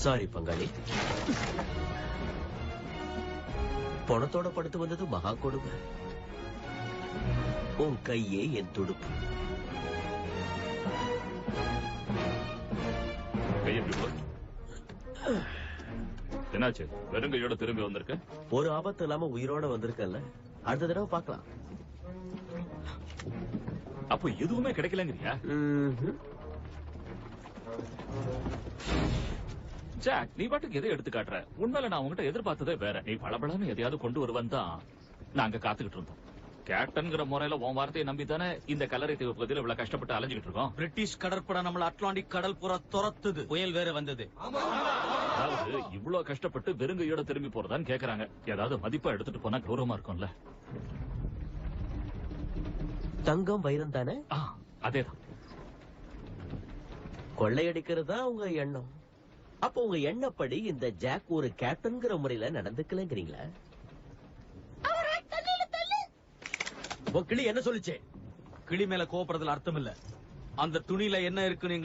Sorry பங்காளி. பணத்தோட படுத்து வந்தது மகா கொடுமை. உன் கையே என் துடுப்பு. என்னாச்சு? வெறுங்கையோட திரும்பி வந்திருக்க? ஒரு ஆபத்து இல்லாம உயிரோட வந்திருக்கல. அடுத்த தடவை பாக்கலாம். அப்போ எதுவுமே கிடைக்கலங்கிறியா? ஜாக், நீ பாட்டுக்கு எதை எடுத்து காட்டுற? உண்மையில நான் உங்ககிட்ட எதிர்பார்த்ததே வேற. நீ பளபளன்னு எதையாவது கொண்டு வருவன் தான் நாங்க காத்துக்கிட்டு இருந்தோம். கேப்டன்ங்கிற முறையில உன் வார்த்தையை நம்பித்தானே இந்த கல்லறை தீவு பகுதியில் இவ்வளவு கஷ்டப்பட்டு அலைஞ்சிட்டு இருக்கோம். பிரிட்டிஷ் கடற்படை நம்மள அட்லாண்டிக் கடல் புற துரத்துது. புயல் வேற வந்தது. அதாவது இவ்வளவு கஷ்டப்பட்டு வெறுங்கையோட திரும்பி போறதான்னு கேக்குறாங்க. ஏதாவது மதிப்பா எடுத்துட்டு போனா கௌரவமா இருக்கும்ல. தங்கம் வைரம் தானே? அதேதான். கொள்ளையடிக்கிறதா உங்க எண்ணம்? அப்ப உங்க எண்ணப்படி இந்த ஜாக் ஒரு கேப்டன்கிற முறையில நடந்துக்கலங்கிறீங்களா? கிளி என்ன சொல்லுச்சு? கிளி மேல கோபப்படுறதுல அர்த்தம் இல்ல. அந்த துணியில என்ன இருக்குன்னு